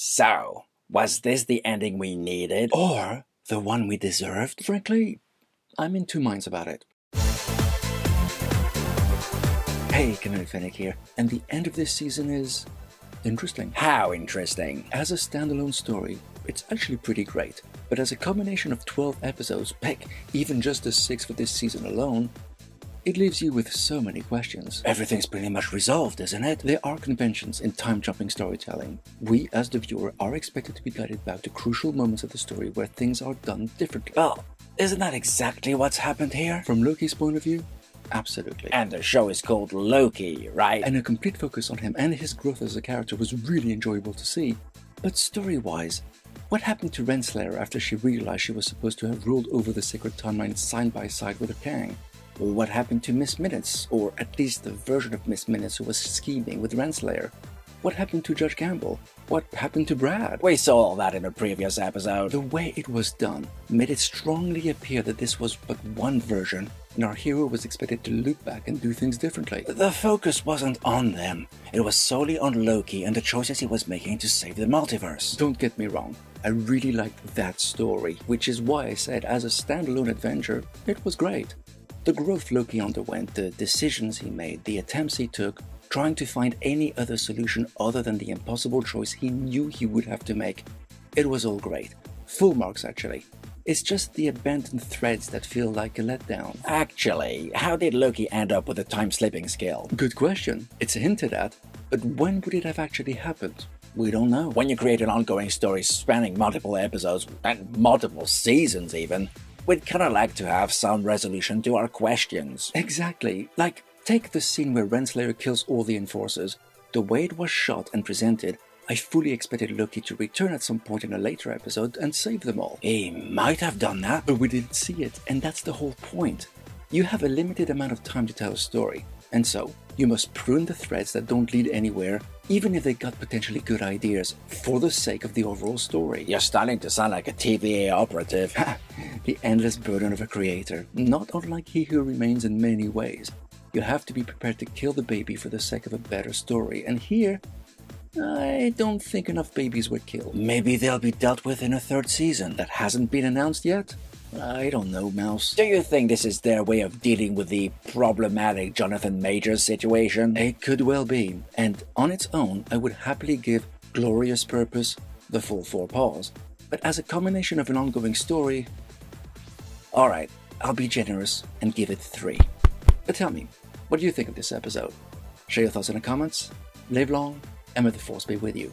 So, was this the ending we needed? Or the one we deserved? Frankly, I'm in two minds about it. Hey, Commander Fennec here, and the end of this season is interesting. How interesting? As a standalone story, it's actually pretty great, but as a combination of 12 episodes, heck, even just the 6 for this season alone, it leaves you with so many questions. Everything's pretty much resolved, isn't it? There are conventions in time-jumping storytelling. We, as the viewer, are expected to be guided back to crucial moments of the story where things are done differently. Well, isn't that exactly what's happened here? From Loki's point of view, absolutely. And the show is called Loki, right? And a complete focus on him and his growth as a character was really enjoyable to see. But story-wise, what happened to Renslayer after she realized she was supposed to have ruled over the sacred timeline side by side with her Kang? What happened to Miss Minutes, or at least the version of Miss Minutes who was scheming with Renslayer? What happened to Judge Campbell? What happened to Brad? We saw all that in a previous episode. The way it was done made it strongly appear that this was but one version, and our hero was expected to look back and do things differently. The focus wasn't on them. It was solely on Loki and the choices he was making to save the multiverse. Don't get me wrong, I really liked that story, which is why I said as a standalone adventure, it was great. The growth Loki underwent, the decisions he made, the attempts he took, trying to find any other solution other than the impossible choice he knew he would have to make. It was all great. Full marks, actually. It's just the abandoned threads that feel like a letdown. Actually, how did Loki end up with a time-slipping skill? Good question. It's hinted at, but when would it have actually happened? We don't know. When you create an ongoing story spanning multiple episodes, and multiple seasons even, we'd kinda like to have some resolution to our questions. Exactly. Like, take the scene where Renslayer kills all the Enforcers. The way it was shot and presented, I fully expected Loki to return at some point in a later episode and save them all. He might have done that, but we didn't see it, and that's the whole point. You have a limited amount of time to tell a story, and so you must prune the threads that don't lead anywhere, even if they got potentially good ideas, for the sake of the overall story. You're starting to sound like a TVA operative. The endless burden of a creator, not unlike He Who Remains in many ways. You have to be prepared to kill the baby for the sake of a better story, and here, I don't think enough babies were killed. Maybe they'll be dealt with in a third season. That hasn't been announced yet? I don't know, Mouse. Do you think this is their way of dealing with the problematic Jonathan Majors situation? It could well be, and on its own, I would happily give Glorious Purpose the full 4 paws. But as a combination of an ongoing story, alright, I'll be generous and give it 3. But tell me, what do you think of this episode? Share your thoughts in the comments. Live long, and may the Force be with you.